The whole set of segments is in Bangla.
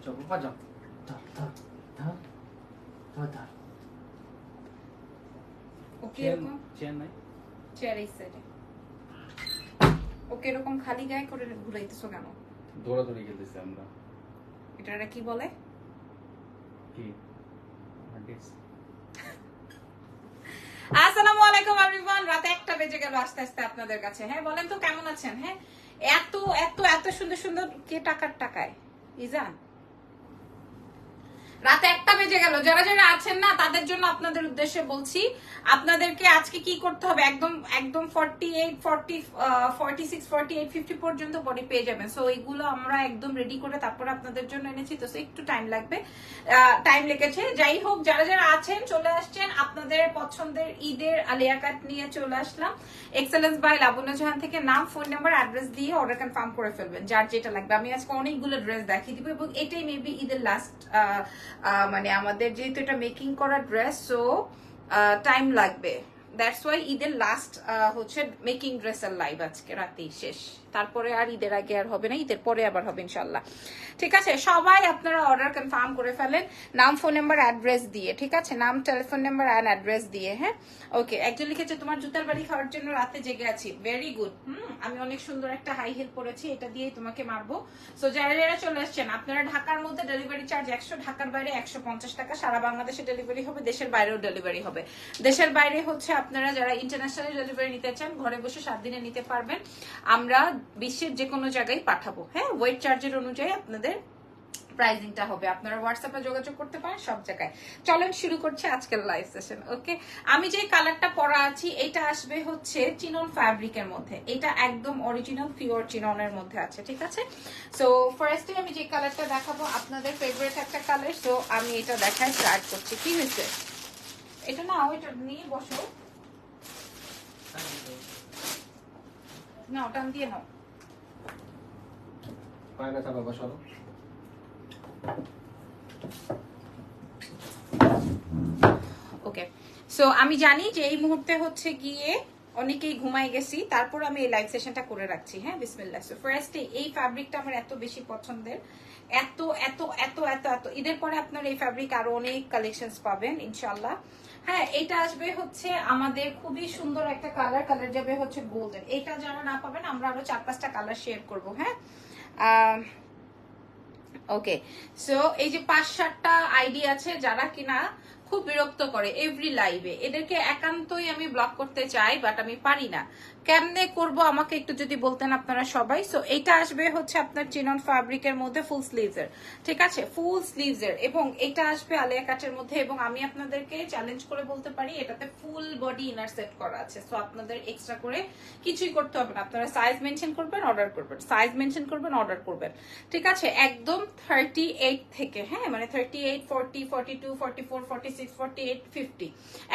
저 빠져. 더. ওকে এরকম চেন নাই? চেয়ার এই সাইডে ওকে এরকম খালি গায়ে করে ঘুরাইতেছো কেন? দৌড়াদৌড়ি খেলতেছি আমরা। এটা কি বলে? কি? হার্ডিস। আসসালামু আলাইকুম এভরিওয়ান। রাতে 1টা বেজে গেল আস্তে আস্তে আপনাদের কাছে। হ্যাঁ বলেন তো কেমন আছেন? হ্যাঁ এত এত এত সুন্দর সুন্দর কে টাকায় ইজান রাতে 1টা বেজে গেল। যারা যারা আছেন না তাদের জন্য আপনাদের উদ্দেশ্যে বলছি, আপনাদেরকে আজকে কি করতে হবে, একদম একদম 48 40 46 48 50 পর্যন্ত বডি পেয়ে যাবেন। সো এইগুলো আমরা একদম রেডি করে তারপরে আপনাদের জন্য এনেছি, তো একটু টাইম লাগবে, টাইম লেগেছে। যাই হোক, যারা যারা আছেন চলে আসছেন, আপনাদের পছন্দের ঈদের আলিয়া কাট নিয়ে চলে আসলাম এক্সেলেন্স বাই লাবণ্য জাহান থেকে। নাম, ফোন নাম্বার, অ্যাড্রেস দিয়ে অর্ডার কনফার্ম করে ফেলবেন যার যেটা লাগবে। আমি আজকে অনেকগুলো ড্রেস দেখিয়ে দিব এবং এটাই মেবি ঈদের লাস্ট, মানে আমাদের যেহেতু এটা মেকিং করা ড্রেস, সো টাইম লাগবে, দ্যাটস ওয়াই ঈদের লাস্ট হচ্ছে মেকিং ড্রেসের লাইভ আজকে রাতেই শেষ। তারপরে আর ঈদের আগে আর হবে না, ঈদের পরে আবার হবে ইনশাল্লাহ। ঠিক আছে, সবাই আপনারা অর্ডার কনফার্ম করে ফেলেন নাম, ফোন নাম্বার, অ্যাড্রেস দিয়ে। ঠিক আছে, নাম, টেলিফোন নাম্বার অ্যান্ড অ্যাড্রেস দিয়ে। হ্যাঁ ওকে। একজন লিখেছে তোমার জুতার বাড়ি খাওয়ার জন্য রাতে জেগে আছি। Very good. আমি অনেক সুন্দর একটা হাই হিল পরেছি, এটা দিয়েই তোমাকে মারবো। সো যারা যারা চলে আসছেন, আপনারা ঢাকার মধ্যে ডেলিভারি চার্জ 100, ঢাকার বাইরে 150 টাকা। সারা বাংলাদেশে ডেলিভারি হবে, দেশের বাইরেও ডেলিভারি হবে। দেশের বাইরে হচ্ছে আপনারা যারা ইন্টারন্যাশনাল ডেলিভারি নিতে চান ঘরে বসে 7 দিনে নিতে পারবেন। আমরা বিশ্বের যে কোনো জায়গায় পাঠাবো। হ্যাঁ, ওয়েট চার্জের অনুযায়ী আপনাদের প্রাইজিংটা হবে। আপনারা হোয়াটসঅ্যাপে যোগাযোগ করতে পারেন সব জায়গায়। চলেন শুরু করছি আজকের লাইভ সেশন। ওকে, আমি যে কালারটা পরা আছি এটা আসবে হচ্ছে চিনন ফ্যাব্রিকের মধ্যে, এটা একদম অরিজিনাল পিওর চিননের মধ্যে আছে। ঠিক আছে, সো ফার্স্টে আমি যে কালারটা দেখাবো আপনাদের ফেভারিট একটা কালার, সো আমি এটা দেখায় স্টার্ট করছি। কি হয়েছে এটা? না ওইটা নিয়ে বসো, না ওটা দিয়ে নাও। পায়ে ব্যথা বাবা, সরো। ওকে, সো আমি জানি যে এই মুহূর্তে হচ্ছে গিয়ে অনেকেই ঘুমাই গেছি, তারপর আমি এই লাইভ সেশনটা করে রাখছি। হ্যাঁ বিসমিল্লাহ। সো ফার্স্টে এই ফ্যাব্রিকটা আমার এত বেশি পছন্দের, এত এত এত এত এত ঈদের পরে আপনার এই ফ্যাব্রিক আরো অনেক কালেকশনস পাবেন ইনশাআল্লাহ। হ্যাঁ, এটা আসবে হচ্ছে আমাদের খুবই সুন্দর একটা কালার, কালার যাবে হচ্ছে গোল্ডেন। এটা যারা না পাবেন আমরা আরো 4-5টা কালার শেয়ার করবো। হ্যাঁ ওকে, সো এই যে 5-7টা আইডি আছে যারা কিনা খুব বিরক্ত করে এভরি লাইভে, এদেরকে একান্তই আমি ব্লক করতে চাই, বাট আমি পারি না। কেমনে করব আমাকে একটু যদি বলতেন আপনারা সবাই। সো এটা আসবে হচ্ছে আপনার চিনন ফ্যাব্রিকের মধ্যে ফুল স্লিভসের। ঠিক আছে, ফুল স্লিভসের, এবং এটা আসবে আলিয়া কাটের মধ্যে। এবং আমি আপনাদেরকে চ্যালেঞ্জ করে বলতে পারি এটাতে ফুল বডি ইনার সেট করা আছে। সো আপনাদের এক্সট্রা করে কিছুই করতে হবে না, আপনারা সাইজ মেনশন করবেন, অর্ডার করবেন, সাইজ মেনশন করবেন, অর্ডার করবেন। ঠিক আছে, একদম 38 থেকে, হ্যাঁ মানে 38 40 42 44 46 48 50,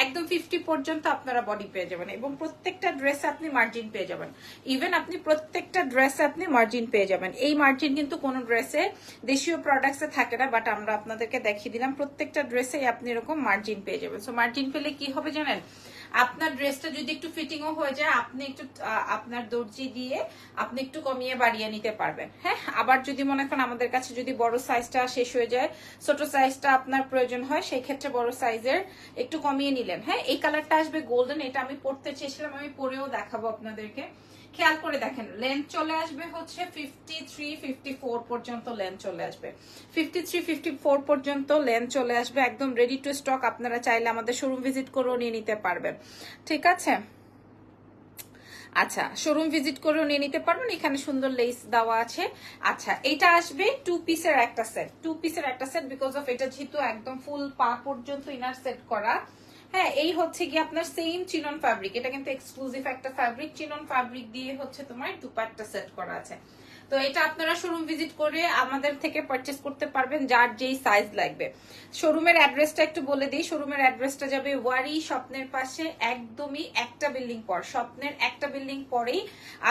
একদম 50 পর্যন্ত আপনারা বডি পেয়ে যাবেন। এবং প্রত্যেকটা ড্রেসে আপনি মার্জিন পেয়ে যাবেন। ইভেন আপনি প্রত্যেকটা ড্রেসে আপনি মার্জিন পেয়ে যাবেন। এই মার্জিন কিন্তু কোনো ড্রেসে দেশীয় প্রোডাক্টসে থাকে না, বাট আমরা আপনাদেরকে দেখিয়ে দিলাম প্রত্যেকটা ড্রেসে আপনি এরকম মার্জিন পেয়ে যাবেন। সো মার্জিন পেলে কি হবে জানেন, আপনার ড্রেসটা যদি একটু ফিটিংও হয়ে যায়, আপনি একটু আপনার দর্জি দিয়ে আপনি একটু কমিয়ে বাড়িয়ে নিতে পারবেন। হ্যাঁ, আবার যদি মনে করেন আমাদের কাছে যদি বড় সাইজটা শেষ হয়ে যায়, ছোট সাইজটা আপনার প্রয়োজন হয়, সেই ক্ষেত্রে বড় সাইজের একটু কমিয়ে নিলেন। হ্যাঁ, এই কালারটা আসবে গোল্ডেন, এটা আমি পরতে চেয়েছিলাম, আমি পরেও দেখাবো আপনাদেরকে। খেয়াল করে দেখেন, লেন্থ চলে আসবে হচ্ছে 53 54 পর্যন্ত লেন্থ চলে আসবে, 53 54 পর্যন্ত লেন্থ চলে আসবে, একদম রেডি টু স্টক। আপনারা চাইলে আমাদের শোরুম ভিজিট করেও নিয়ে নিতে পারবেন। ঠিক আছে, আচ্ছা শোরুম ভিজিট করেও নিয়ে নিতে পারবেন, এখানে সুন্দর লেস দেওয়া আছে। আচ্ছা, এটা আসবে 2 পিসের একটা সেট, 2 পিসের একটা সেট, বিকজ অফ এটা যেহেতু একদম ফুল পা পর্যন্ত ইনার সেট করা। হ্যাঁ, এই হচ্ছে কি আপনার সেম চিনন ফ্যাব্রিক, এটা কিন্তু এক্সক্লুসিভ একটা ফ্যাব্রিক, চিনন ফ্যাব্রিক দিয়ে হচ্ছে তোমার দুপাট্টা সেট করা আছে। তো এটা আপনারা শোরুম ভিজিট করে আমাদের থেকে পারচেজ করতে পারবেন যার যেই সাইজ লাগবে। শোরুমের অ্যাড্রেসটা একটু বলে দিই, শোরুমের অ্যাড্রেসটা যাবে ওয়ারি স্বপ্নের পাশে, একদমই একটা বিল্ডিং পর, স্বপ্নের একটা বিল্ডিং পরেই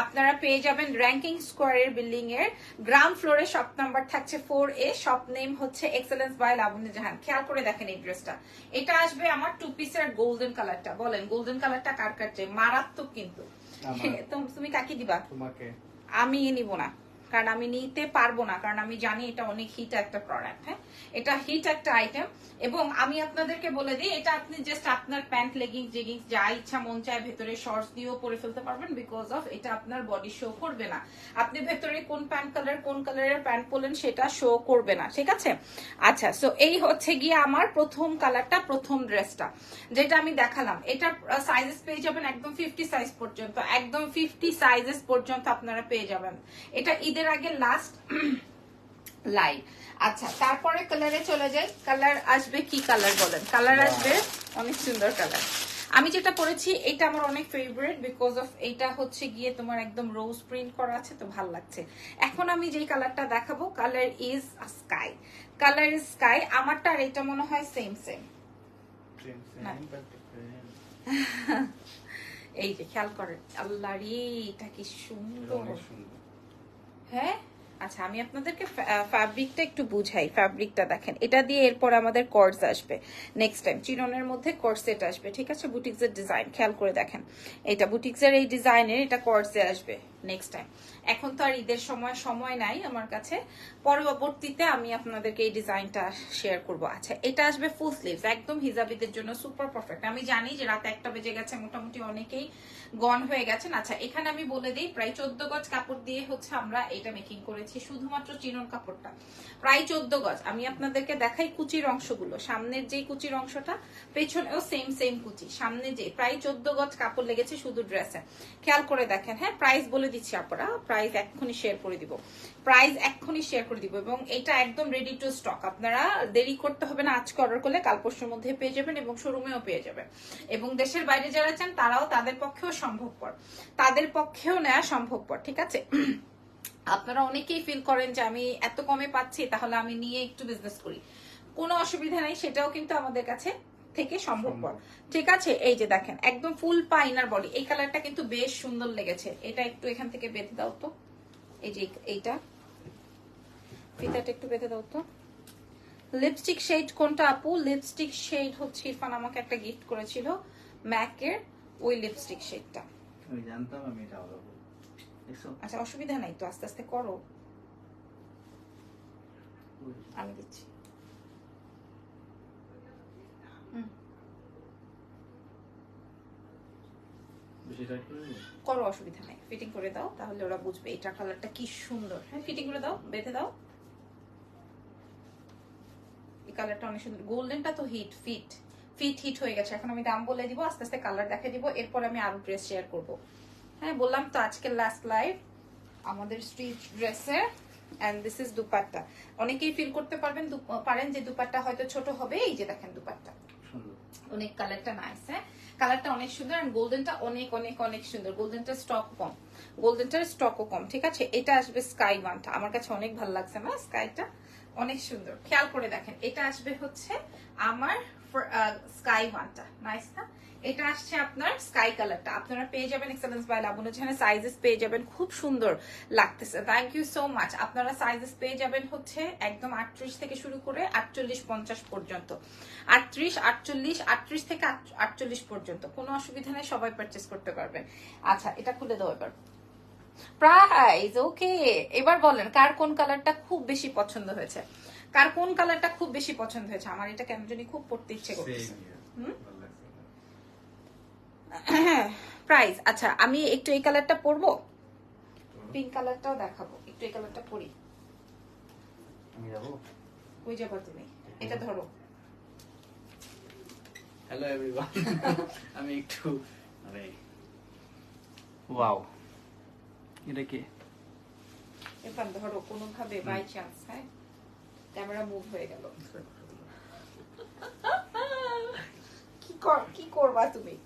আপনারা পেয়ে যাবেন র্যাঙ্কিং স্কোয়ারের বিল্ডিং এর গ্রাউন্ড ফ্লোরে, শপ নাম্বার থাকছে 4A, শপ নেম হচ্ছে এক্সেলেন্স বাই লাবণ্য জাহান। খেয়াল করে দেখেন এই ড্রেসটা, এটা আসবে আমার 2 পিসের গোল্ডেন কালারটা। বলেন গোল্ডেন কালারটা কার কাছে মারাত্মক কিন্তু। তুমি কাকে দিবা? তোমাকে। আমি নিব না, কারণ আমি নিতে পারবো না, কারণ আমি জানি এটা অনেক হিট একটা প্রোডাক্ট। হ্যাঁ, এটা হিট একটা আইটেম। এবং আমি আপনাদেরকে বলে দিই, এটা আপনি জাস্ট আপনার প্যান্ট, লেগিংস, জেগিংস যা ইচ্ছা মন চায় ভেতরে শর্টস দিয়েও পরে ফেলতে পারবেন, বিকজ অফ এটা আপনার বডি শো করবে না। আপনি ভেতরে কোন প্যান্ট কালার, কোন কালারের প্যান্ট পরলেন সেটা শো করবে না, ঠিক আছে? আচ্ছা, সো এই হচ্ছে গিয়ে আমার প্রথম কালারটা, প্রথম ড্রেসটা যেটা আমি দেখালাম। এটার সাইজেস পেয়ে যাবেন একদম 50 সাইজ পর্যন্ত, একদম 50 সাইজেস পর্যন্ত আপনারা পেয়ে যাবেন। এটা ঈদের আগে লাস্ট লাইভ। আচ্ছা, তারপরে কালারে চলে যাই। কালার আসবে কি কালার বলেন? কালার আসবে অনেক সুন্দর কালার। আমি যেটা পরেছি এটা আমার অনেক ফেভারিট, বিকজ অফ এটা হচ্ছে গিয়ে তোমার একদম রোজ প্রিন্ট করা আছে, তো ভাল লাগছে। এখন আমি যেই কালারটা দেখাবো, colour is sky. Colour is sky. আমারটা আর এটা মনে হয় সেম সেম। এই যে খেয়াল করেন, আল্লাহ রে এটা কি সুন্দর। হ্যাঁ, আচ্ছা আমি আপনাদেরকে ফ্যাব্রিকটা একটু বুঝাই। ফ্যাব্রিকটা দেখেন, এটা দিয়ে এরপর আমাদের কর্স আসবে নেক্সট টাইম, চিননের মধ্যে কর্সেট আসবে, ঠিক আছে? বুটিক্সের ডিজাইন খেয়াল করে দেখেন, এটা বুটিক্সের এই ডিজাইনের এটা কর্সে আসবে নেক্সট টাইম। এখন তো আর ঈদের সময় নাই আমার কাছে, পরবর্তীতে আমি আপনাদেরকে এই ডিজাইনটা শেয়ার করব। আচ্ছা, এটা আসবে ফুল স্লিভস, একদম হিজাবিদের জন্য সুপার পারফেক্ট। আমি জানি যে রাত 1টা বেজে গেছে, মোটামুটি অনেকেই গন হয়ে গেছেন। আচ্ছা, এখানে আমি বলে দিই, প্রায় 14 গজ কাপড় দিয়ে হচ্ছে আমরা এটা মেকিং করেছি, শুধুমাত্র চিনন কাপড়টা প্রায় 14 গজ। আমি আপনাদেরকে দেখাই কুচির অংশগুলো, সামনের যে কুচির অংশটা, পেছনেও সেম কুচি, সামনে যে প্রায় 14 গজ কাপড় লেগেছে শুধু ড্রেসে, খেয়াল করে দেখেন। হ্যাঁ, প্রাইস বলে দিচ্ছি আপনারা, প্রাইস এক্ষুনি শেয়ার করে দিব, প্রাইস এক্ষুনি শেয়ার করে দিব। এবং এটা একদম রেডি টু স্টক, আপনারা দেরি করতে হবে না, আজকে অর্ডার করলে কাল পরশুর মধ্যে পেয়ে যাবেন এবং শোরুমেও পেয়ে যাবেন। এবং দেশের বাইরে যারা চান তারাও, তাদের পক্ষেও সম্ভবপর, তাদের পক্ষেও নেওয়া সম্ভবপর, ঠিক আছে? আপনারা অনেকেই ফিল করেন যে আমি এত কমে পাচ্ছি, তাহলে আমি নিয়ে একটু বিজনেস করি, কোনো অসুবিধা নাই, সেটাও কিন্তু আমাদের কাছে থেকে সম্ভবপর, ঠিক আছে? এই যে দেখেন, একদম ফুল পা ইনার বডি, এই কালারটা কিন্তু বেশ সুন্দর লেগেছে। এটা একটু এখান থেকে বেঁধে দাও তো, এই যে এইটা ফিতাটা একটু বেঁধে দাও তো। লিপস্টিক শেড কোনটা আপু? লিপস্টিক শেড হচ্ছে ইরফান আমাকে একটা গিফট করেছিল, ম্যাকের ওই লিপস্টিক শেডটা। আমি জানতাম আমি এটা অর্ডার করব। আচ্ছা, অসুবিধা নাই তো, আস্তে আস্তে করো, আমি দিচ্ছি। করো, অসুবিধা নাই, ফিটিং করে দাও, তাহলে ওরা বুঝবে এটা কালারটা কি সুন্দর। হ্যাঁ, ফিটিং করে দাও, বেঁধে দাও। এই কালারটা অনেক সুন্দর, গোল্ডেনটা তো হিট হয়ে গেছে। এখন আমি দাম বলে দিব, আস্তে আস্তে কালার দেখে দিব, এরপর আমি আরো ড্রেস শেয়ার করব। হ্যাঁ, বললাম তো আজকে লাস্ট লাইভ আমাদের স্ট্রিচ ড্রেসের। And this is dupatta. অনেকেই ফিল করতে পারেন যে দুপাট্টা হয়তো ছোট হবে। এই যে দেখেন দুপাট্টা অনেক, কালারটা নাইস। হ্যাঁ, কালারটা অনেক সুন্দর, এন্ড গোল্ডেনটা অনেক অনেক অনেক সুন্দর। গোল্ডেনটার স্টকও কম, ঠিক আছে? এটা আসবে স্কাই ওয়ানটা, আমার কাছে অনেক ভালো লাগছে না, স্কাইটা অনেক সুন্দর। খেয়াল করে দেখেন, এটা আসবে হচ্ছে আমার স্কাই ওয়ানটা, নাইস না? এটা আসছে আপনার স্কাই কালারটা, আপনারা পেয়ে যাবেন এক্সেলেন্স বাই লাবণ্য চ্যানেলে, সাইজেস পেয়ে যাবেন, খুব সুন্দর লাগতেছে, থ্যাংক ইউ সো মাচ। আপনারা সাইজেস পেয়ে যাবেন হচ্ছে একদম 38 থেকে শুরু করে 48-50 পর্যন্ত, 38 থেকে 48 পর্যন্ত, কোনো অসুবিধা নেই, সবাই পারচেস করতে পারবেন। আচ্ছা, এটা খুলে দাও এবার। প্রাইস ওকে, এবার বলেন কার কোন কালারটা খুব বেশি পছন্দ হয়েছে, কার কোন কালারটা খুব বেশি পছন্দ হয়েছে? আমার এটা কেন জানি খুব পড়তে ইচ্ছে করতেছে। প্রাইস, আচ্ছা আমি একটু এই কালারটা পরবো, পিঙ্ক কালারটাও দেখাবো, একটু এই কালারটা পরি। আমি যাব, কই যাবা তুমি? এটা ধরো। হ্যালো এভরিওয়ান, আমি একটু মানে ওয়াও, এটা কি? এবার ধরো কোনোভাবে বাই চান্স, হ্যাঁ ক্যামেরা মুভ হয়ে গেল, কি করবা তুমি?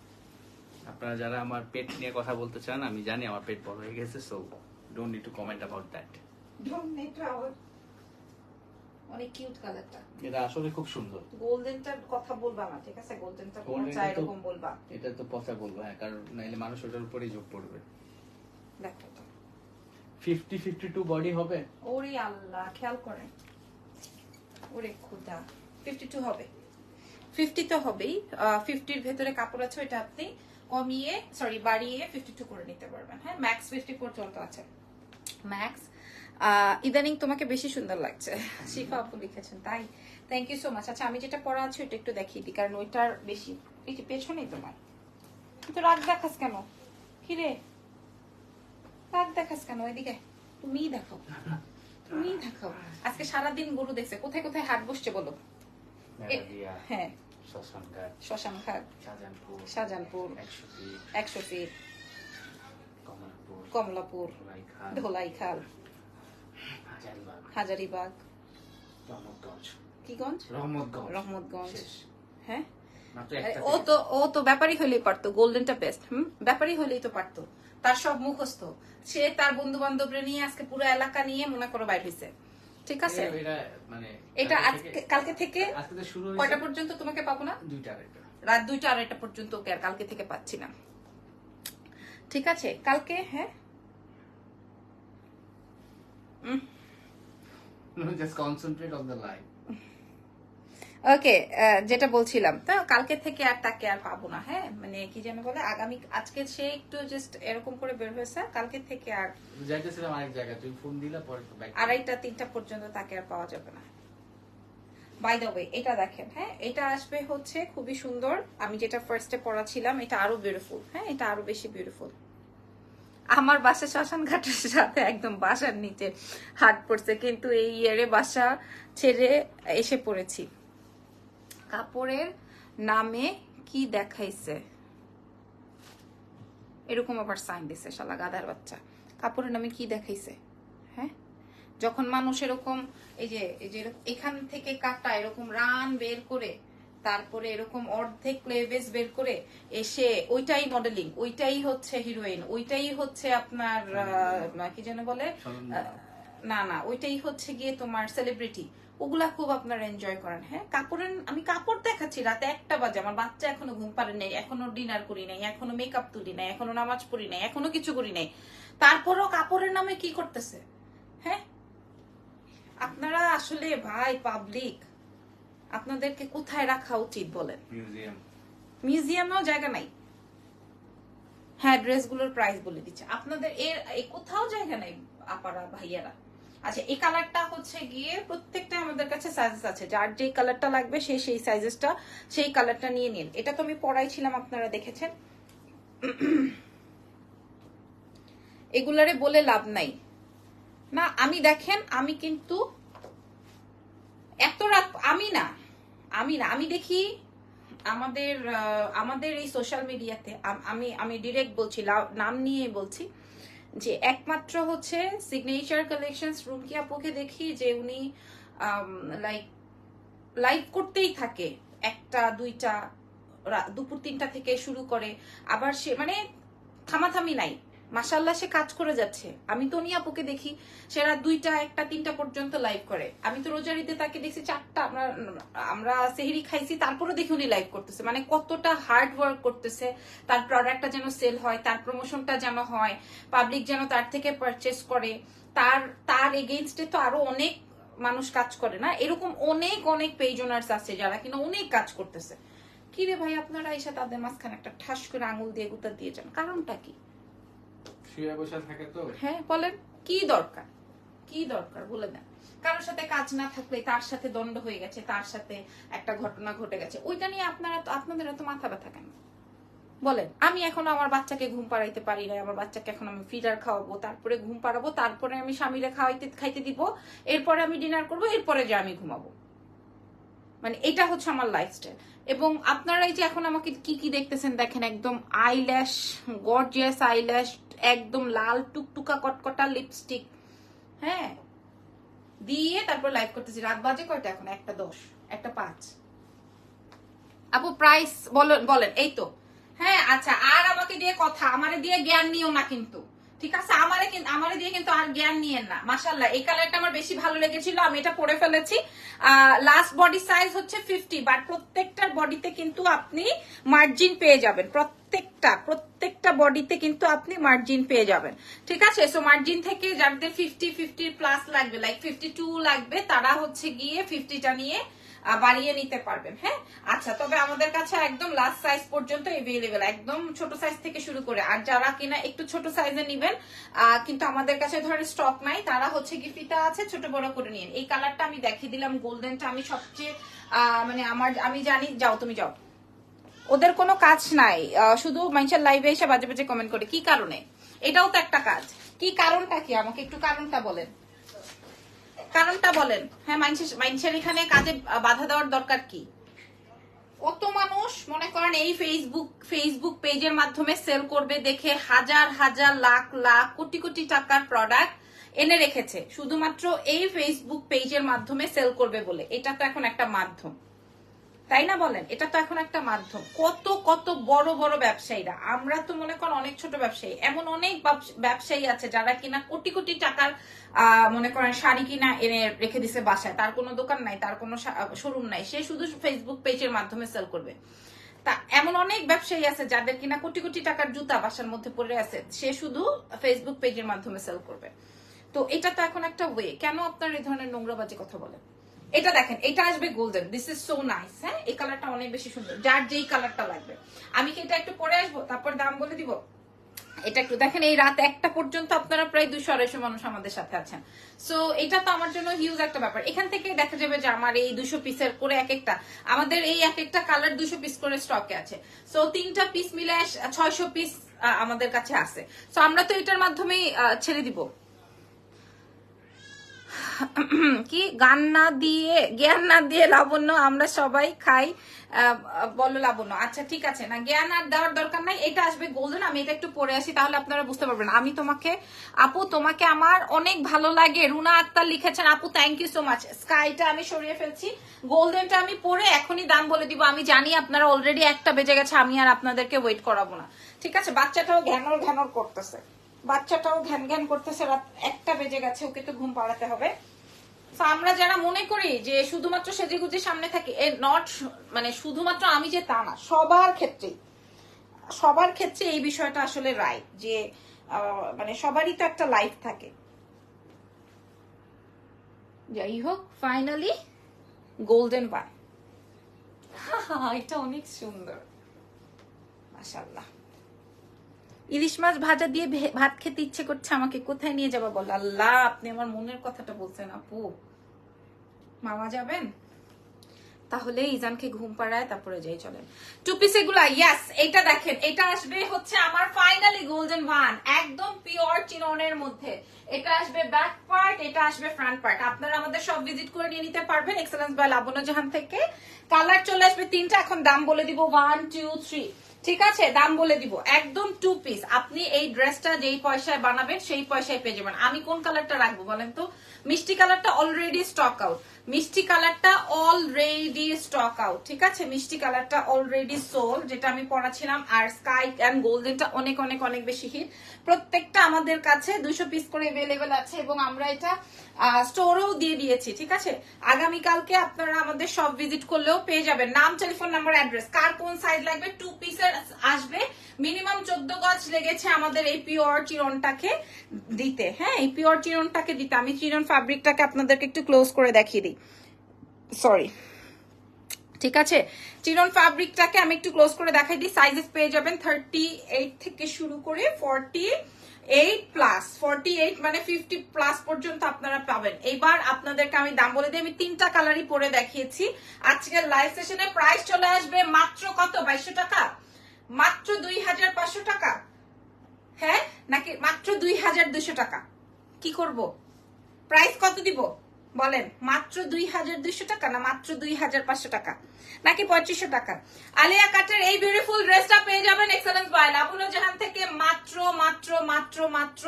আপনারা যারা আমার পেট নিয়ে কথা বলতে চান, আমি জানি আমার পেট বড় হয়ে গেছে, so don't need to comment about that. অনেক কিউট কালারটা, এটা আসলে খুব সুন্দর। গোল্ডেনটার কথা বলবা না, ঠিক আছে? গোল্ডেনটা কোন চাই এরকম বলবা, এটা তো পচা বলবো, হ্যাঁ, কারণ নাইলে মানুষ ওটার উপরেই যোগ পড়বে। দেখো তো 50-52 বডি হবে। ওরে আল্লাহ, খেয়াল করেন, ওরে খোদা, 52 হবে, 50 তো হবেই। 50-র ভেতরে কাপড় আছে, ওইটা আপনি কমিয়ে বাড়িয়ে 52 করে নিতে পারবেন। হ্যাঁ, ম্যাক্স 50 পর্যন্ত আছে, ম্যাক্স ইদানিং তোমাকে বেশি সুন্দর লাগছে, শিফা আপু লিখেছেন। তাই, থ্যাংক ইউ সো মাচ। আচ্ছা, আমি যেটা পরা আছি ওটা একটু দেখিয়ে দিই, কারণ ওইটার বেশি। এই যে পেছনেই তোমার, কিন্তু রাগ দেখাস কেন? কিরে রাগ দেখাস কেন? এদিকে তুমিই দেখাও, তুমিই দেখাও। আজকে সারাদিন গরু দেখছে, কোথায় কোথায় হাট বসছে বলো? হ্যাঁ, শ্মশানঘাট, শাহজাহানপুর, 100 ফিট, কমলাপুর, ধোলাইখাল, হাজারিবাগ, কি গঞ্জ, রহমতগঞ্জ। হ্যাঁ, ও তো ব্যাপারই হলেই পারতো, গোল্ডেনটা বেস্ট। ব্যাপারই হলেই তো পারতো, তার সব মুখস্থ। সে তার বন্ধু বান্ধবরা নিয়ে আজকে পুরো এলাকা নিয়ে মনে করো বাইর হয়েছে। ঠিক আছে, এটা কালকে থেকে কয়টা পর্যন্ত তোমাকে পাবো না? রাত 2টা 2:30 পর্যন্ত ওকে আর কালকে থেকে পাচ্ছি না। ঠিক আছে, কালকে। হ্যাঁ, just concentrate on the life. ওকে, যেটা বলছিলাম, তো কালকে থেকে আর তাকে আর পাবো না। হ্যাঁ, মানে কি যেন বলে, আগামী আজকে সে একটু জাস্ট এরকম করে বের হয়েছে, কালকে থেকে আর যাইতেছিলাম আরেক জায়গায়, তুমি ফোন দিলা, পরে তো ব্যাক 2:30 3টা পর্যন্ত তাকে আর পাওয়া যাবে না। বাই দ্য ওয়ে, এটা দেখেন। হ্যাঁ, এটা আসবে হচ্ছে খুবই সুন্দর। আমি যেটা ফার্স্টে পড়াছিলাম এটা আরো বিউটিফুল। হ্যাঁ, এটা আরো বেশি বিউটিফুল। আমার বাসা শ্মশান ঘাটের সাথে একদম বাসার নিচে হাট পড়ছে, কিন্তু এই ইয়ারে বাসা ছেড়ে এসে পড়েছি। কাপড়ের নামে কি দেখাইছে, এরকম আবার সাইন দিছে শালা গাধার বাচ্চা। কাপড়ের নামে কি দেখাইছে? হ্যাঁ, যখন মানুষ এরকম এই যে এখান থেকে কাটা এরকম রান বের করে, তারপরে এরকম অর্ধেক ক্লেভেজ বের করে এসে, ওইটাই মডেলিং, ওইটাই হচ্ছে হিরোইন, ওইটাই হচ্ছে আপনার কি যেন বলে, না ওইটাই হচ্ছে গিয়ে তোমার সেলিব্রিটি। ওগুলা খুব আপনারা এনজয় করেন। হ্যাঁ, আমি কাপড় দেখাচ্ছি রাতে 1টা বাজে, আমার বাচ্চা এখনো ঘুম পারে নাই, এখনো ডিনার করি নাই, এখনো মেকআপ তুলি নাই, এখনো নামাজ পড়ি নাই, এখনো কিছু করি নাই, তারপরও কাপড়ের নামে কি করতেছে? হ্যাঁ, আপনারা আসলে ভাই পাবলিক, আপনাদেরকে কোথায় রাখা উচিত বলেন? মিউজিয়ামেও জায়গা নাই। হ্যাঁ, ড্রেসগুলোর প্রাইস বলে দিচ্ছে আপনাদের, এর কোথাও জায়গা নাই আপারা ভাইয়ারা। আচ্ছা, এই কালারটা হচ্ছে গিয়ে প্রত্যেকটা আমাদের কাছে সাইজেস আছে, যার যে কালারটা লাগবে সেই সাইজেসটা, সেই কালারটা নিয়ে নিন। এটা তো আমি পরাইছিলাম, আপনারা দেখেছেন। এগুলারে বলে লাভ নাই না। আমি দেখেন, আমি কিন্তু এত রাত আমি দেখি আমাদের এই সোশ্যাল মিডিয়াতে, আমি ডিরেক্ট বলছি, নাম নিয়ে বলছি, যে একমাত্র হচ্ছে সিগনেচার কালেকশনস রুমকি আপুকে দেখি যে উনি লাইভ করতেই থাকে, 1টা 2টা, দুপুর 3টা থেকে শুরু করে, আবার সে মানে থামাথামি নাই। মাশাআল্লাহ, সে কাজ করে যাচ্ছে। আমি তো উনি আপুকে দেখি সে রাত 2টা 1টা 3টা পর্যন্ত লাইভ করে। আমি তো রোজারিতে তাকে দেখছি 4টা, আমরা সেহরি খাইছি, তারপরে দেখি উনি লাইভ করতেছে। মানে কতটা হার্ড ওয়ার্ক করতেছে, তার প্রোডাক্টটা যেন সেল হয়, তার প্রমোশনটা যেন হয়, পাবলিক যেন তার থেকে পারচেস করে। তার এগেইনস্টে তো আরো অনেক মানুষ কাজ করে না, এরকম অনেক পেজ ওনার্স আছে যারা কিনা অনেক কাজ করতেছে। কি রে ভাই, আপনারা এসে তাদের মাঝখানে একটা ঠাস করে আঙুল দিয়ে গুতা দিয়ে যান, কারণটা কি? হ্যাঁ, বলেন কি দরকার বলে দেন। কারোর সাথে কাজ না থাকলে তার সাথে দ্বন্দ্ব হয়ে গেছে, তার সাথে একটা ঘটনা ঘটে গেছে, ওইটা নিয়ে আপনাদের এত মাথা ব্যথা কেন বলেন? আমি এখনো আমার বাচ্চাকে ঘুম পাড়াইতে পারি না, আমার বাচ্চাকে এখন আমি ফিডার খাওয়াবো, তারপরে ঘুম পাড়াবো, তারপরে আমি স্বামীরে খাইতে দিব, এরপরে আমি ডিনার করবো, এরপরে যে আমি ঘুমাবো। মানে এটা হচ্ছে আমার লাইফস্টাইল। এবং আপনারা এই যে এখন আমাকে কি কি দেখতেছেন দেখেন, একদম আইল্যাশ, গর্জিয়াস আইল্যাশ, একদম লাল টুকটুকা কটকটা লিপস্টিক, হ্যাঁ, দিয়ে তারপর লাইভ করতেছি। রাত বাজে কয়টা এখন? 1:10, 1:05। আপু প্রাইস বলেন। এই তো, হ্যাঁ, আচ্ছা, আর আমাকে দিয়ে কথা, আমারে দিয়ে জ্ঞান নিও না কিন্তু, ঠিক আছে? আমারে দিয়ে কিন্তু আর জ্ঞান নিয়েন না। মাশাআল্লাহ, এই কালারটা আমার বেশি ভালো লেগেছিল, আমি এটা পরে ফেলেছি। লাস্ট বডি সাইজ হচ্ছে 50, বাট প্রত্যেকটার বডিতে কিন্তু আপনি মার্জিন পেয়ে যাবেন, প্রত্যেকটা বডিতে কিন্তু আপনি মার্জিন পেয়ে যাবেন, ঠিক আছে? সো মার্জিন থেকে যাদের 50 প্লাস লাগবে, লাইক 52 লাগবে, তারা হচ্ছে গিয়ে 50টা নিয়ে বাড়িয়ে নিতে পারবেন। হ্যাঁ, আচ্ছা, তবে আমাদের কাছে একদম লাস্ট সাইজ পর্যন্ত এভেলেবেল, একদম ছোট সাইজ থেকে শুরু করে। আর যারা কিনা একটু ছোট সাইজে নিবেন কিন্তু আমাদের কাছে ধরেন স্টক নাই, তারা হচ্ছে কি ফিতা আছে, ছোট বড় করে নিন। এই কালারটা আমি দেখিয়ে দিলাম, গোল্ডেনটা আমি সবচেয়ে মানে আমি জানি। যাও তুমি যাও, ওদের কোনো কাজ নাই, শুধু মানুষের লাইভে এসে বাজে বাজে কমেন্ট করে। কি কারণে? এটাও তো একটা কাজ। কি কারণটা কি? আমাকে একটু কারণটা বলেন, কারণটা বলেন। হ্যাঁ, মানুষের এখানে কাজে বাধা দেওয়ার দরকার কি? কত মানুষ মনে করেন এই ফেসবুক পেজের মাধ্যমে সেল করবে দেখে হাজার হাজার লাখ লাখ কোটি কোটি টাকার প্রোডাক্ট এনে রেখেছে শুধুমাত্র এই ফেসবুক পেজের মাধ্যমে সেল করবে বলে। এটা তো এখন একটা মাধ্যম, তাই না বলেন? এটা তো এখন একটা মাধ্যম। কত কত বড় বড় ব্যবসায়ীরা, আমরা তো মনে করেন অনেক ছোট ব্যবসায়ী, এমন অনেক ব্যবসায়ী আছে যারা কিনা কোটি কোটি টাকার মনে করেন শাড়ি কিনা এনে রেখে দিছে বাসায়, তার কোনো দোকান নাই, তার কোনো শোরুম নাই, সে শুধু ফেসবুক পেজের মাধ্যমে সেল করবে। তা এমন অনেক ব্যবসায়ী আছে যাদের কিনা কোটি কোটি টাকার জুতা বাসার মধ্যে পড়ে আছে, সে শুধু ফেসবুক পেজের মাধ্যমে সেল করবে। তো এটা তো এখন একটা ওয়ে। কেন আপনার এই ধরনের নোংরাবাজি কথা বলেন? এটা দেখেন, এটা আসবে golden, this is so nice. হ্যাঁ, এই কালারটা অনেক বেশি সুন্দর, যার যেই কালারটা লাগবে। আমি কি এটা একটু পরে আসবো, তারপর দাম বলে দিব? এটা একটু দেখেন, এই রাত 1টা পর্যন্ত আপনারা প্রায় 200-250 মানুষ আমাদের সাথে আছেন। সো এটা তো আমার জন্য হিউজ একটা ব্যাপার। এখান থেকে দেখা যাবে যে আমার এই 200 পিসের করে এক একটা, আমাদের এই এক একটা কালার 200 পিস করে স্টকে আছে। সো 3টা পিস মিলে 600 পিস আমাদের কাছে আছে। সো আমরা তো এটার মাধ্যমেই ছেড়ে দিব। কি জ্ঞান না দিয়ে লাবণ্য আমরা সবাই খাই, বলো লাবণ্য। আচ্ছা ঠিক আছে, না জ্ঞান আর দেওয়ার দরকার নাই। এটা আসবে গোল্ডেন, আমি এটা একটু পরে আসি, তাহলে আপনারা বুঝতে পারবেন। আমি তোমাকে আপু, তোমাকে আমার অনেক ভালো লাগে, রুনা আক্তার লিখেছেন। আপু থ্যাংক ইউ সো মাচ। স্কাইটা আমি সরিয়ে ফেলছি, গোল্ডেনটা আমি পরে এখনই দাম বলে দিব। আমি জানি আপনারা অলরেডি 1টা বেজে গেছে, আমি আর আপনাদেরকে ওয়েট করাবো না। ঠিক আছে, বাচ্চাটাও ঘ্যানর করতেছে, ঘ্যান করতেছে, রাত 1টা বেজে গেছে, ওকে তো ঘুম পাড়াতে হবে। আমরা যারা মনে করি যে শুধুমাত্র সেজেগুজে সামনে থাকে, মানে শুধুমাত্র আমি যে তা না, সবার ক্ষেত্রে এই বিষয়টা আসলে রাইট যে মানে সবারই তো একটা লাইফ থাকে। যাই হোক, ফাইনালি গোল্ডেন ওয়ান, এটা অনেক সুন্দর মাশাআল্লাহ। ইলিশ মাছ ভাজা দিয়ে ভাত খেতে ইচ্ছে করছে আমাকে, কোথায় নিয়ে যাবো বল? আল্লাহ, আপনি আমার মনের কথাটা বলছেন আপু। মামা যাবেন? তাহলে ইজানকে ঘুম পাড়ায় তারপরে যাই, চলেন। 2 পিস এগুলা, ইয়েস। এটা দেখেন, এটা আসবে হচ্ছে আমার ফাইনালি গোল্ডেন ওয়ান, একদম পিওর চিননের মধ্যে। এটা আসবে ব্যাক পার্ট, এটা আসবে ফ্রন্ট পার্ট। আপনারা আমাদের সব ভিজিট করে নিয়ে নিতে পারবেন এক্সেলেন্স বাই লাবণ্য জাহান থেকে। কালার চলে আসবে 3টা, এখন দাম বলে দিব 1 2 3। ঠিক আছে, দাম বলে দিব, একদম 2 পিস। আপনি এই ড্রেসটা যেই পয়সায় বানাবেন সেই পয়সায় পেয়ে যাবেন। আমি কোন কালারটা রাখবো বলেন তো? মিষ্টি কালারটা অলরেডি স্টক আউট, ঠিক আছে, মিষ্টি কালারটা অলরেডি সোল্ড, যেটা আমি পড়াছিলাম। আর স্কাই এন্ড গোল্ডেনটা অনেক অনেক অনেক বেশি হিট। প্রত্যেকটা আমাদের কাছে 200 পিস করে अवेलेबल আছে এবং আমরা এটা স্টোরেও দিয়ে দিয়েছি। ঠিক আছে, আগামীকালকে আপনারা আমাদের সব ভিজিট করলেও পেয়ে যাবেন। নাম, টেলিফোন নাম্বার, অ্যাড্রেস, কার কোন সাইজ লাগবে। 2 পিসের আসবে, মিনিমাম 14 গজ লেগেছে আমাদের এই পিওর চিরনটাকে দিতে। হ্যাঁ, এই পিওর চিরনটাকে দিতে। আমি চিরন ফ্যাব্রিকটাকে আপনাদেরকে একটু ক্লোজ করে দেখিয়ে দিই, সরি। ঠিক আছে, চিরন ফ্যাব্রিকটাকে আমি একটু ক্লোজ করে দেখাই দিই। সাইজেস পেয়ে যাবেন 38 থেকে শুরু করে 48 প্লাস, 48 মানে 50 প্লাস পর্যন্ত আপনারা পাবেন। এবার আপনাদেরকে আমি দাম বলে দিই, আমি 3টা কালারই পরে দেখিয়েছি। আজকের লাইভ সেশনে প্রাইস চলে আসবে মাত্র কত? 2200 টাকা, মাত্র 2500 টাকা। হ্যাঁ, নাকি মাত্র 2200 টাকা? কি করব? প্রাইস কত দিব বলেন? মাত্র 2200 টাকা, না মাত্র 2500 টাকা, নাকি 2500 টাকা? আলিয়া কাটের এই বিউটিফুল ড্রেসটা পেয়ে যাবেন এক্সেলেন্স বাই লাবণ্য জাহান থেকে মাত্র মাত্র মাত্র মাত্র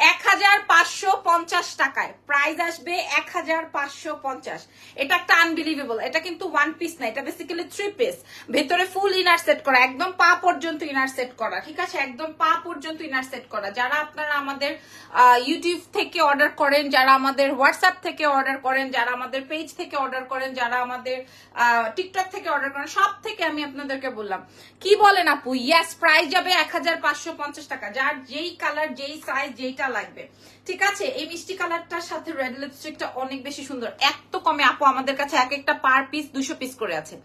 1550 টাকায়। প্রাইস আসবে 1550। এটা একটা আনবিলিভেবল। এটা কিন্তু 1 পিস না, এটা বেসিক্যালি 3 পিস, ভেতরে ফুল ইনার সেট করা, একদম পা পর্যন্ত ইনার সেট করা। ঠিক আছে, একদম পা পর্যন্ত ইনার সেট করা। যারা আপনারা আমাদের ইউটিউব থেকে অর্ডার করেন, যারা আমাদের হোয়াটসঅ্যাপ থেকে অর্ডার করেন, যারা আমাদের পেজ থেকে অর্ডার করেন, যারা আমাদের টিকটক থেকে অর্ডার করেন, সব থেকে আমি আপনাদেরকে বললাম কি বলেন আপু, ইয়েস প্রাইস যাবে 1550 টাকা, যার যেই কালার যেই সাইজ যেইটা লাগবে। ঠিক আছে, এই মিষ্টি কালারটার সাথে রেড লিপস্টিকটা অনেক বেশি সুন্দর। এত কমে আপু আমাদের কাছে এক একটা পার পিস 200 পিস করে আছে,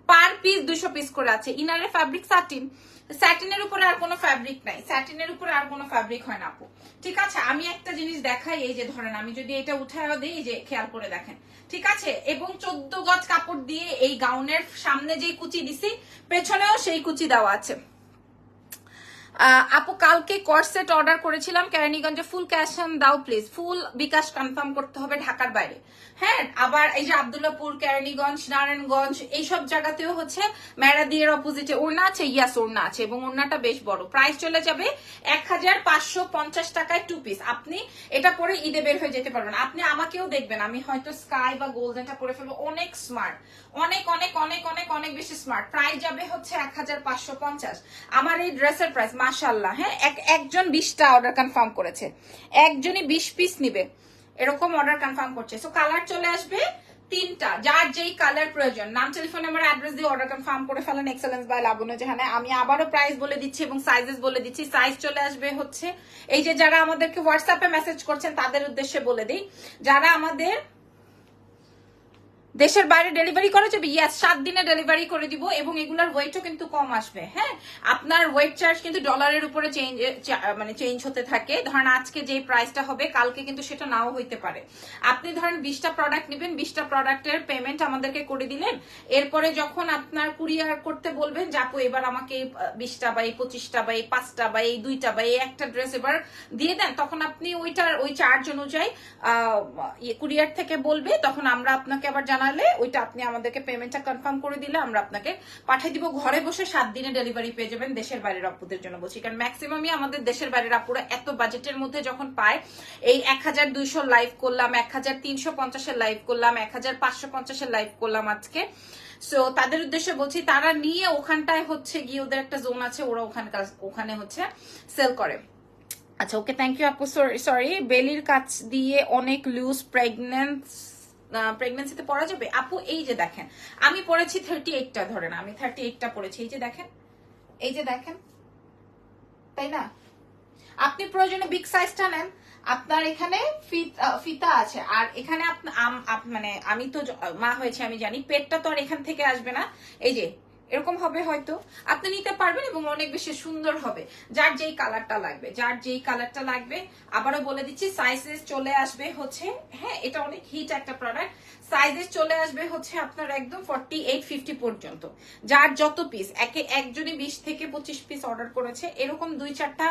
পার পিস 200 পিস করে আছে। ইনারের ফ্যাব্রিক স্যাটিন, স্যাটিনের উপরে আর কোনো ফ্যাব্রিক নাই, স্যাটিনের উপরে আর কোনো ফ্যাব্রিক হয় না আপু। ঠিক আছে, আমি একটা জিনিস দেখাই, এই যে ধরেন আমি যদি এটা উঠায় দিই, এই যে খেয়াল করে দেখেন, ঠিক আছে, এবং 14 গজ কাপড় দিয়ে এই গাউনের সামনে যেই কুচি দিছি পেছনেও সেই কুচি দেওয়া আছে। আপু কালকে কর্সেট অর্ডার করেছিলাম কেরানীগঞ্জে, ফুল ক্যাশ অন দাও প্লিজ, ফুল বিকাশ কনফার্ম করতে হবে ঢাকার বাইরে। হ্যাঁ, আবার এই যে আব্দুল্লাহপুর, কেরানীগঞ্জ, নারায়ণগঞ্জ এইসব জায়গাতেও হচ্ছে মেরাদিয়ের অপোজিটে ওড়না আছে, ইয়াস ওড়না আছে, এবং ওড়নাটা বেশ বড়। প্রাইস চলে যাবে 1550 টাকায় 2 পিস। আপনি এটা পরে ঈদে বের হয়ে যেতে পারবেন। আপনি আমাকেও দেখবেন, আমি হয়তো স্কাই বা গোল্ডেনটা পরে ফেলবো, অনেক স্মার্ট, অনেক অনেক অনেক অনেক অনেক বেশি স্মার্ট। প্রাইস যাবে হচ্ছে 1550। আমার এই ড্রেসের প্রাইস মাশাআল্লাহ। হ্যাঁ, একজন 20টা অর্ডার কনফার্ম করেছে, একজনই 20 পিস নিবে এরকম অর্ডার কনফার্ম করছে। সো কালার চলে আসবে 3টা, যার যেই কালার প্রয়োজন নাম, টেলিফোন নাম্বার, অ্যাড্রেস দিয়ে অর্ডার কনফার্ম করে ফেলেন। এক্সেলেন্স বাই লাবণ্য জাহানে। আমি আবারও প্রাইস বলে দিচ্ছি এবং সাইজেস বলে দিচ্ছি। সাইজ চলে আসবে হচ্ছে, এই যে যারা আমাদেরকে হোয়াটসঅ্যাপে মেসেজ করছেন তাদের উদ্দেশ্যে বলে দিই, যারা আমাদের দেশের বাইরে ডেলিভারি করা যাবে, ইয়াস 7 দিনে ডেলিভারি করে দিব, এবং এগুলার ওয়েটও কিন্তু কম আসবে। হ্যাঁ, আপনার ওয়েট চার্জ কিন্তু ডলারের উপরে চেঞ্জ হতে থাকে। ধরেন আজকে যে প্রাইসটা হবে কালকে কিন্তু সেটা নাও হইতে পারে। আপনি ধরেন 20টা প্রোডাক্ট নেবেন, 20টা প্রোডাক্টের পেমেন্ট আমাদেরকে করে দিলেন, এরপরে যখন আপনার কুরিয়ার করতে বলবেন যে আপু এবার আমাকে 20টা বা 25টা বা 5টা বা 2টা বা একটা ড্রেস এবার দিয়ে দেন, তখন আপনি ওই চার্জ অনুযায়ী কুরিয়ার থেকে বলবে, তখন আমরা আপনাকে আবার জানালে ওইটা আপনি আমাদেরকে পেমেন্টটা কনফার্ম করে দিলে আমরা আপনাকে পাঠিয়ে দিব। ঘরে বসে 7 দিনে ডেলিভারি পেয়ে যাবেন। দেশের বাইরের আপুদের জন্য বলছি, কারণ ম্যাক্সিমামই আমাদের দেশের বাইরের আপুরা এত বাজেটের মধ্যে যখন পায়, এই 1200 লাইভ করলাম, 1350 এর লাইভ করলাম, 1550 এর লাইভ করলাম আজকে। সো তাদের উদ্দেশ্যে বলছি, তারা নিয়ে ওখানটায় হচ্ছে গিয়ে ওদের একটা জোন আছে, ওরা ওখানে হচ্ছে সেল করে। আচ্ছা, ওকে, থ্যাংক ইউ আপু। সরি, বেলির কাছ দিয়ে অনেক লুজ প্রেগন্যান্সিতে পরা যাবে আপু? এই যে দেখেন, আমি পরেছি 38টা, ধরেন আমি 38টা পরেছি, এই যে দেখেন, তাই না? আপনি প্রয়োজনে বিগ সাইজটা নেন, আপনার এখানে ফিতা আছে, আর এখানে মানে আমি তো মা হয়েছে, আমি জানি পেটটা তো আর এখান থেকে আসবে না, এই যে এরকম হবে, হয়তো আপনি নিতে পারবেন এবং অনেক বেশি সুন্দর হবে। যার যেই কালারটা লাগবে, আবারও বলে দিচ্ছি, সাইজেস চলে আসবে হচ্ছে, হ্যাঁ এটা অনেক হিট একটা প্রোডাক্ট, সাইজেস চলে আসবে হচ্ছে আপনার একদম 48-50 পর্যন্ত, যার যত পিস। একজনই 20 থেকে 25 পিস অর্ডার করেছে, এরকম 2-4টা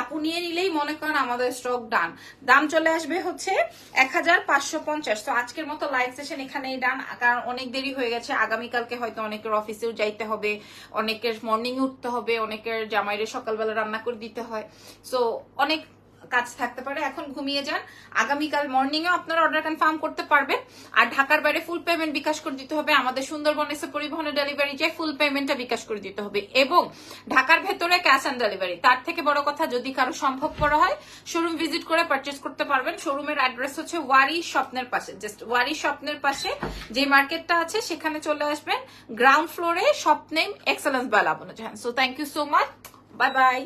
আপু নিয়ে নিলেই মনে করেন আমাদের স্টক ডান। দাম চলে আসবে হচ্ছে 1550। তো আজকের মতো লাইভ সেশন এখানেই ডান, কারণ অনেক দেরি হয়ে গেছে। আগামীকালকে হয়তো অনেকের অফিসেও যাইতে হবে, অনেকের মর্নিং উঠতে হবে, অনেকের জামাইরে সকালবেলা রান্না করে দিতে হয়, সো অনেক কাজ থাকতে পারে। এখন ঘুমিয়ে যান, আগামীকাল মর্নিং এও আপনারা অর্ডার কনফার্ম করতে পারবেন। আর ঢাকার বাইরে ফুল পেমেন্ট বিকাশ করে দিতে হবে, আমাদের সুন্দরবন এসে পরিবহনের ডেলিভারি যে ফুল পেমেন্টটা বিকাশ করে দিতে হবে, এবং ঢাকার ভেতরে ক্যাশ অন ডেলিভারি। তার থেকে বড় কথা, যদি কারো সম্ভব করা হয় শোরুম ভিজিট করে পারচেজ করতে পারবেন। শোরুমের অ্যাড্রেস হচ্ছে ওয়ারি স্বপ্নের পাশে, জাস্ট ওয়ারি স্বপ্নের পাশে যে মার্কেটটা আছে সেখানে চলে আসবেন, গ্রাউন্ড ফ্লোরে, shop name excellence by Labonno Jahan. So thank you so much, bye by.